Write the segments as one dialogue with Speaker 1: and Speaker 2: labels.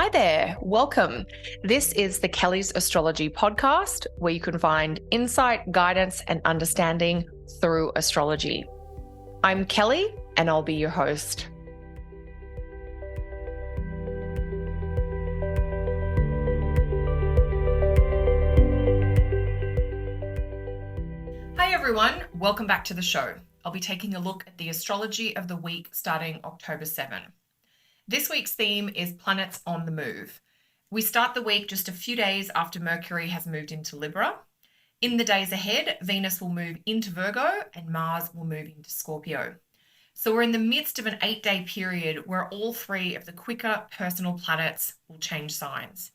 Speaker 1: Hi there, welcome. This is the Kelly's Astrology podcast, where you can find insight, guidance, and understanding through astrology. I'm Kelly, and I'll be your host. Hi everyone, welcome back to the show. I'll be taking a look at the astrology of the week starting October 7. This week's theme is planets on the move. We start the week just a few days after Mercury has moved into Libra. In the days ahead, Venus will move into Virgo and Mars will move into Scorpio. So we're in the midst of an 8-day period where all three of the quicker personal planets will change signs.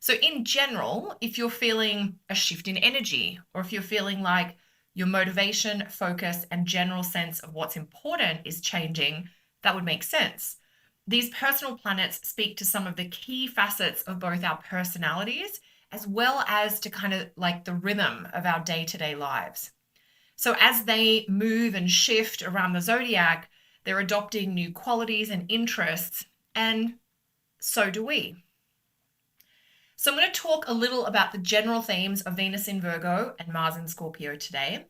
Speaker 1: So in general, if you're feeling a shift in energy, or if you're feeling like your motivation, focus, and general sense of what's important is changing, that would make sense. These personal planets speak to some of the key facets of both our personalities, as well as to kind of like the rhythm of our day-to-day lives. So as they move and shift around the zodiac, they're adopting new qualities and interests, and so do we. So I'm going to talk a little about the general themes of Venus in Virgo and Mars in Scorpio today.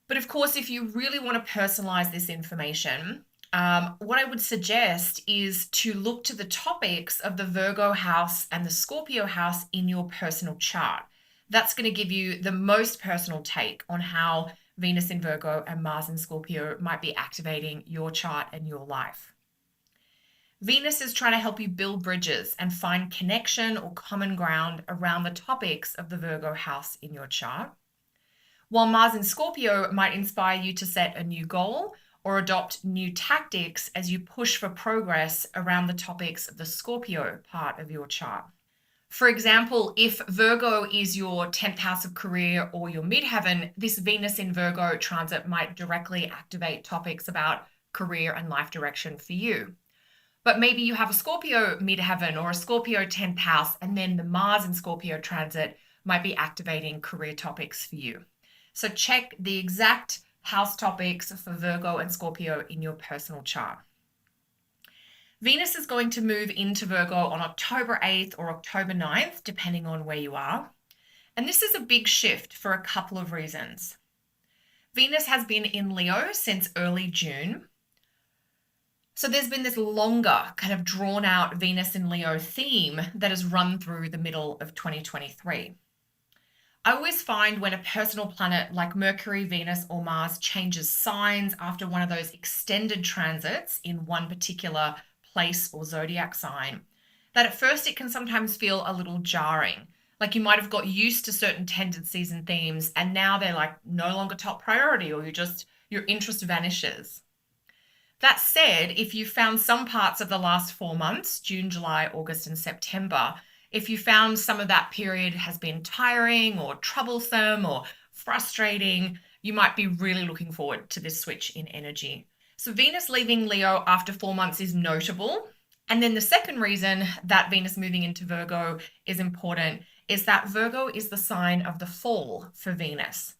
Speaker 1: But of course, if you really want to personalize this information, what I would suggest is to look to the topics of the Virgo house and the Scorpio house in your personal chart. That's going to give you the most personal take on how Venus in Virgo and Mars in Scorpio might be activating your chart and your life. Venus is trying to help you build bridges and find connection or common ground around the topics of the Virgo house in your chart, while Mars in Scorpio might inspire you to set a new goal or adopt new tactics as you push for progress around the topics of the Scorpio part of your chart. For example, if Virgo is your 10th house of career or your midheaven, this Venus in Virgo transit might directly activate topics about career and life direction for you. But maybe you have a Scorpio midheaven or a Scorpio 10th house, and then the Mars in Scorpio transit might be activating career topics for you. So check the exact house topics for Virgo and Scorpio in your personal chart. Venus is going to move into Virgo on October 8th or October 9th, depending on where you are. And this is a big shift for a couple of reasons. Venus has been in Leo since early June. So there's been this longer kind of drawn out Venus in Leo theme that has run through the middle of 2023. I always find when a personal planet like Mercury, Venus, or Mars changes signs after one of those extended transits in one particular place or zodiac sign, that at first it can sometimes feel a little jarring. Like you might have got used to certain tendencies and themes, and now they're like no longer top priority, or your interest vanishes. That said, if you found some parts of the last 4 months, June, July, August, and September, if you found some of that period has been tiring or troublesome or frustrating, you might be really looking forward to this switch in energy. So Venus leaving Leo after 4 months is notable. And then the second reason that Venus moving into Virgo is important is that Virgo is the sign of the fall for Venus.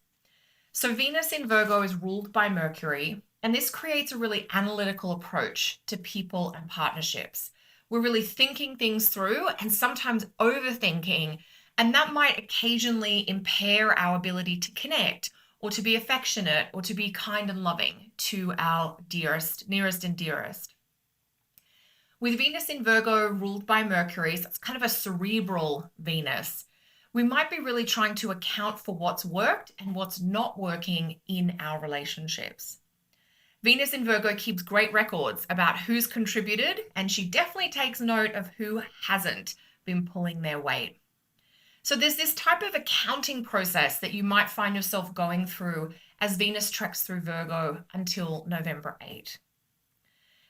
Speaker 1: So Venus in Virgo is ruled by Mercury, and this creates a really analytical approach to people and partnerships. We're really thinking things through and sometimes overthinking, and that might occasionally impair our ability to connect or to be affectionate or to be kind and loving to our nearest and dearest. With Venus in Virgo ruled by Mercury, so it's kind of a cerebral Venus, we might be really trying to account for what's worked and what's not working in our relationships. Venus in Virgo keeps great records about who's contributed, and she definitely takes note of who hasn't been pulling their weight. So there's this type of accounting process that you might find yourself going through as Venus treks through Virgo until November 8.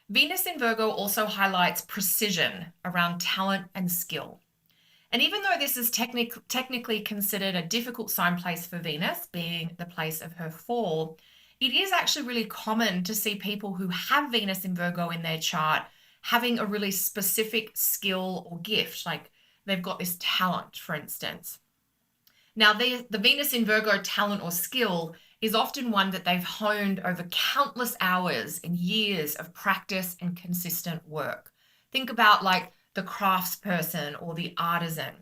Speaker 1: Venus in Virgo also highlights precision around talent and skill. And even though this is technically considered a difficult sign place for Venus, being the place of her fall, it is actually really common to see people who have Venus in Virgo in their chart having a really specific skill or gift, like they've got this talent, for instance. Now, the Venus in Virgo talent or skill is often one that they've honed over countless hours and years of practice and consistent work. Think about like the craftsperson or the artisan.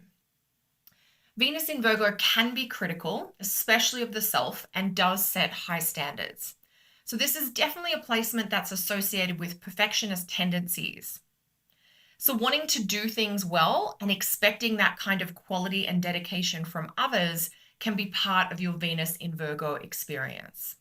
Speaker 1: Venus in Virgo can be critical, especially of the self, and does set high standards. So this is definitely a placement that's associated with perfectionist tendencies. So wanting to do things well and expecting that kind of quality and dedication from others can be part of your Venus in Virgo experience.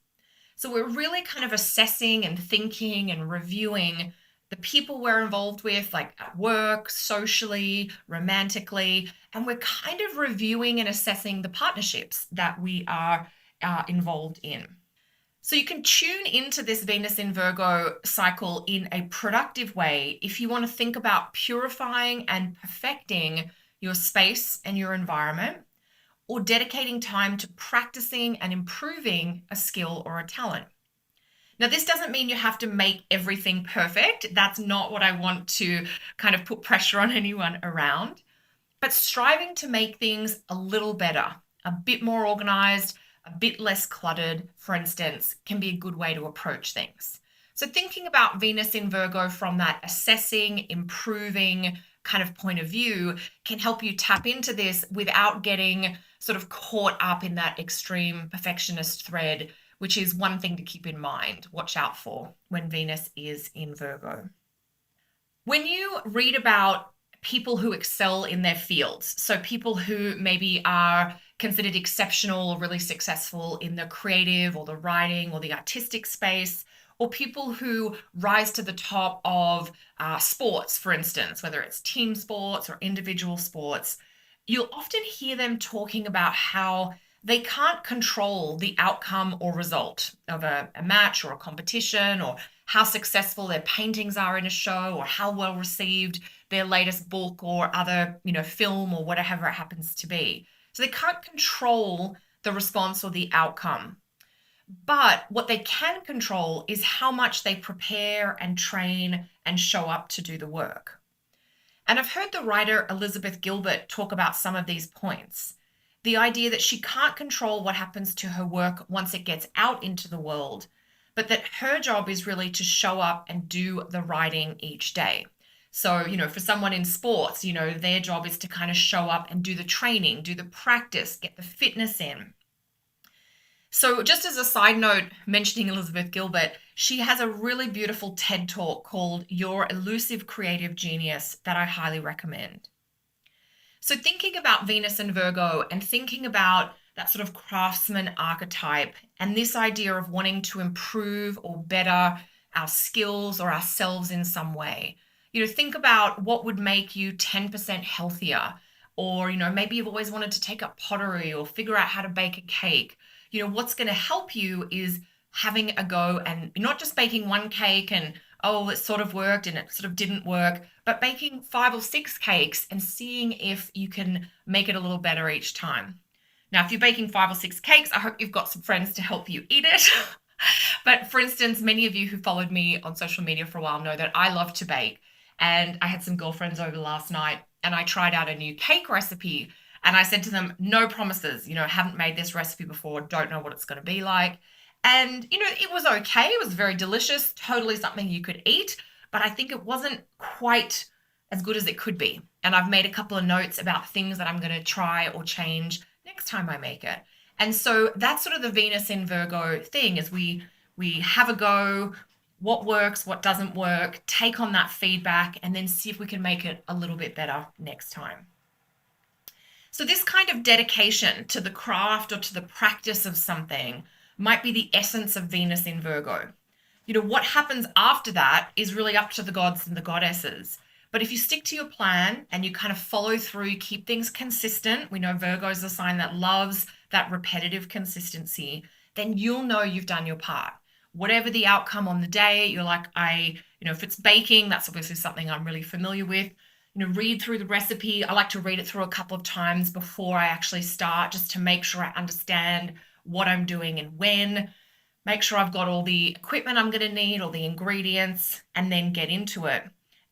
Speaker 1: So we're really kind of assessing and thinking and reviewing the people we're involved with, like at work, socially, romantically, and we're kind of reviewing and assessing the partnerships that we are involved in. So you can tune into this Venus in Virgo cycle in a productive way if you want to think about purifying and perfecting your space and your environment, or dedicating time to practicing and improving a skill or a talent. Now, this doesn't mean you have to make everything perfect. That's not what I want to kind of put pressure on anyone around, but striving to make things a little better, a bit more organized, a bit less cluttered, for instance, can be a good way to approach things. So thinking about Venus in Virgo from that assessing, improving kind of point of view can help you tap into this without getting sort of caught up in that extreme perfectionist thread, which is one thing to keep in mind, watch out for when Venus is in Virgo. When you read about people who excel in their fields, so people who maybe are considered exceptional or really successful in the creative or the writing or the artistic space, or people who rise to the top of sports, for instance, whether it's team sports or individual sports, you'll often hear them talking about how they can't control the outcome or result of a match or a competition, or how successful their paintings are in a show, or how well received their latest book or other, film or whatever it happens to be. So they can't control the response or the outcome. But what they can control is how much they prepare and train and show up to do the work. And I've heard the writer Elizabeth Gilbert talk about some of these points. The idea that she can't control what happens to her work once it gets out into the world, but that her job is really to show up and do the writing each day. So, for someone in sports, their job is to kind of show up and do the training, do the practice, get the fitness in. So just as a side note, mentioning Elizabeth Gilbert, she has a really beautiful TED Talk called Your Elusive Creative Genius that I highly recommend. So thinking about Venus and Virgo and thinking about that sort of craftsman archetype and this idea of wanting to improve or better our skills or ourselves in some way. Think about what would make you 10% healthier, or, maybe you've always wanted to take up pottery or figure out how to bake a cake. What's going to help you is having a go and not just baking one cake and, oh, it sort of worked and it sort of didn't work, but baking 5 or 6 cakes and seeing if you can make it a little better each time. Now, if you're baking 5 or 6 cakes, I hope you've got some friends to help you eat it. But for instance, many of you who followed me on social media for a while know that I love to bake. And I had some girlfriends over last night and I tried out a new cake recipe. And I said to them, no promises, haven't made this recipe before, don't know what it's going to be like. And, it was okay. It was very delicious, totally something you could eat. But I think it wasn't quite as good as it could be. And I've made a couple of notes about things that I'm going to try or change next time I make it. And so that's sort of the Venus in Virgo thing, is we have a go, what works, what doesn't work, take on that feedback, and then see if we can make it a little bit better next time. So this kind of dedication to the craft or to the practice of something might be the essence of Venus in Virgo. What happens after that is really up to the gods and the goddesses. But if you stick to your plan and you kind of follow through, keep things consistent, we know Virgo is a sign that loves that repetitive consistency, then you'll know you've done your part. Whatever the outcome on the day, you're like, if it's baking, that's obviously something I'm really familiar with. Read through the recipe. I like to read it through a couple of times before I actually start, just to make sure I understand what I'm doing and when. Make sure I've got all the equipment I'm going to need, all the ingredients, and then get into it.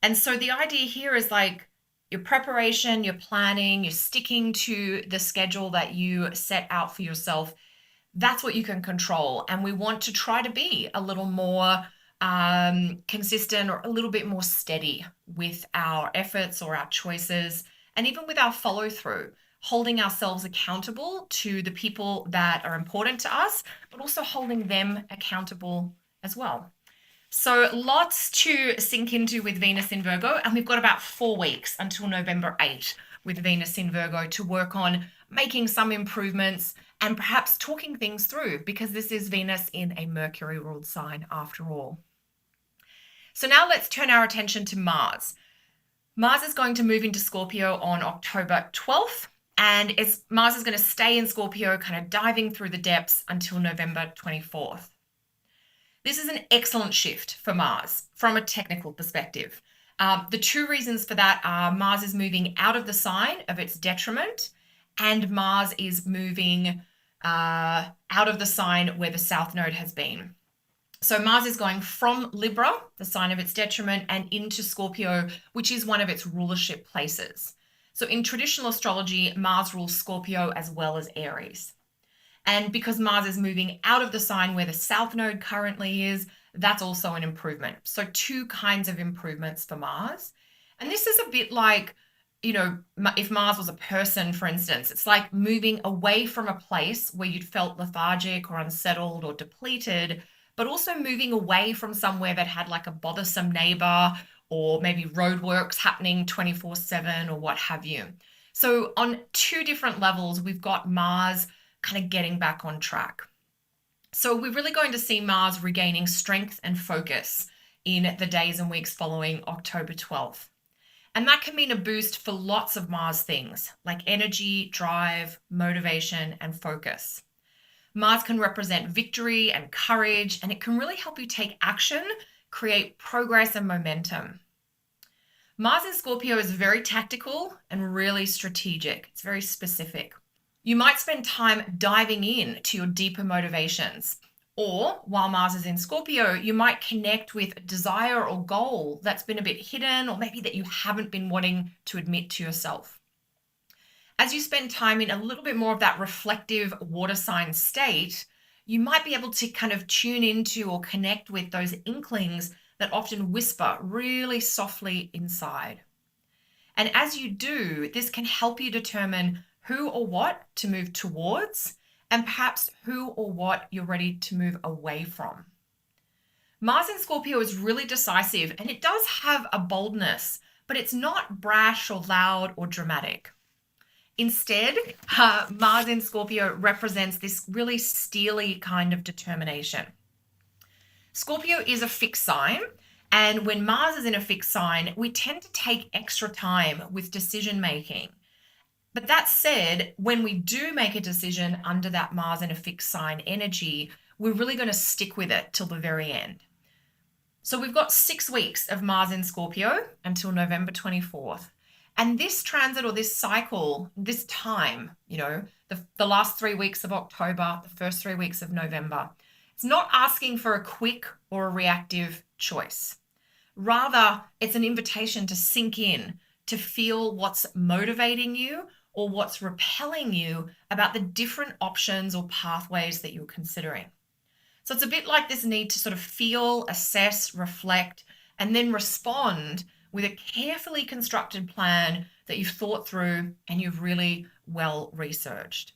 Speaker 1: And so the idea here is like your preparation, your planning, you're sticking to the schedule that you set out for yourself. That's what you can control. And we want to try to be a little more consistent or a little bit more steady with our efforts or our choices, and even with our follow through, holding ourselves accountable to the people that are important to us, but also holding them accountable as well. So lots to sink into with Venus in Virgo, and we've got about 4 weeks until November 8 with Venus in Virgo to work on making some improvements and perhaps talking things through, because this is Venus in a Mercury ruled sign after all. So now let's turn our attention to Mars. Mars is going to move into Scorpio on October 12th, and Mars is going to stay in Scorpio, kind of diving through the depths until November 24th. This is an excellent shift for Mars from a technical perspective. The two reasons for that are Mars is moving out of the sign of its detriment, and Mars is moving out of the sign where the South Node has been. So Mars is going from Libra, the sign of its detriment, and into Scorpio, which is one of its rulership places. So in traditional astrology, Mars rules Scorpio as well as Aries. And because Mars is moving out of the sign where the South Node currently is, that's also an improvement. So two kinds of improvements for Mars. And this is a bit like, if Mars was a person, for instance, it's like moving away from a place where you'd felt lethargic or unsettled or depleted, but also moving away from somewhere that had like a bothersome neighbor or maybe roadworks happening 24/7 or what have you. So on two different levels, we've got Mars kind of getting back on track. So we're really going to see Mars regaining strength and focus in the days and weeks following October 12th. And that can mean a boost for lots of Mars things like energy, drive, motivation, and focus. Mars can represent victory and courage, and it can really help you take action, create progress and momentum. Mars in Scorpio is very tactical and really strategic. It's very specific. You might spend time diving in to your deeper motivations, or while Mars is in Scorpio, you might connect with a desire or goal that's been a bit hidden, or maybe that you haven't been wanting to admit to yourself. As you spend time in a little bit more of that reflective water sign state, you might be able to kind of tune into or connect with those inklings that often whisper really softly inside. And as you do, this can help you determine who or what to move towards, and perhaps who or what you're ready to move away from. Mars in Scorpio is really decisive, and it does have a boldness, but it's not brash or loud or dramatic. Instead, Mars in Scorpio represents this really steely kind of determination. Scorpio is a fixed sign, and when Mars is in a fixed sign, we tend to take extra time with decision making. But that said, when we do make a decision under that Mars in a fixed sign energy, we're really going to stick with it till the very end. So we've got 6 weeks of Mars in Scorpio until November 24th. And this transit or this cycle, this time, the last 3 weeks of October, the first 3 weeks of November, it's not asking for a quick or a reactive choice. Rather, it's an invitation to sink in, to feel what's motivating you or what's repelling you about the different options or pathways that you're considering. So it's a bit like this need to sort of feel, assess, reflect, and then respond with a carefully constructed plan that you've thought through and you've really well researched.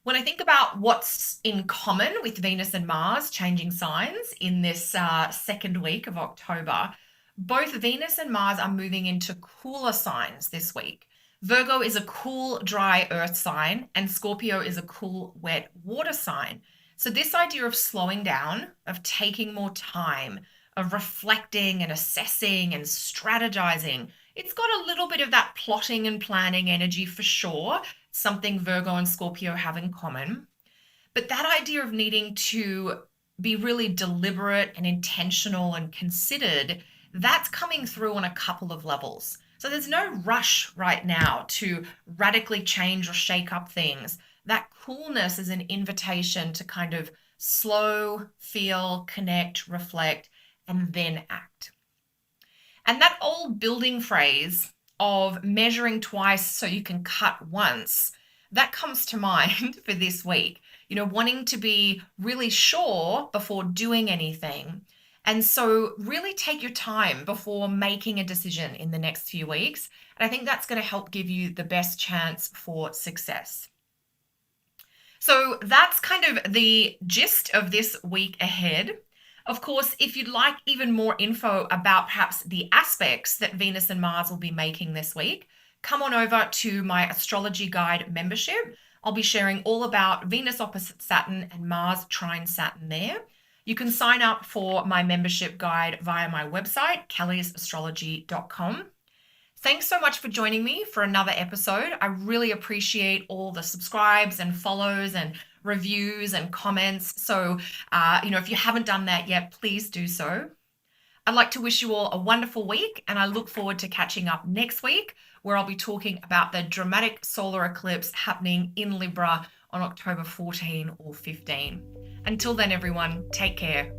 Speaker 1: When I think about what's in common with Venus and Mars changing signs in this second week of October, both Venus and Mars are moving into cooler signs this week. Virgo is a cool, dry earth sign, and Scorpio is a cool, wet water sign. So this idea of slowing down, of taking more time, of reflecting and assessing and strategizing, it's got a little bit of that plotting and planning energy for sure, something Virgo and Scorpio have in common. But that idea of needing to be really deliberate and intentional and considered, that's coming through on a couple of levels. So there's no rush right now to radically change or shake up things. That coolness is an invitation to kind of slow, feel, connect, reflect, and then act. And that old building phrase of measuring twice so you can cut once, that comes to mind for this week. Wanting to be really sure before doing anything. And so, really take your time before making a decision in the next few weeks. And I think that's going to help give you the best chance for success. So, that's kind of the gist of this week ahead. Of course, if you'd like even more info about perhaps the aspects that Venus and Mars will be making this week, come on over to my Astrology Guide membership. I'll be sharing all about Venus opposite Saturn and Mars trine Saturn there. You can sign up for my membership guide via my website, kellysastrology.com. Thanks so much for joining me for another episode. I really appreciate all the subscribes and follows and reviews and comments. So, if you haven't done that yet, please do so. I'd like to wish you all a wonderful week, and I look forward to catching up next week, where I'll be talking about the dramatic solar eclipse happening in Libra on October 14 or 15. Until then, everyone, take care.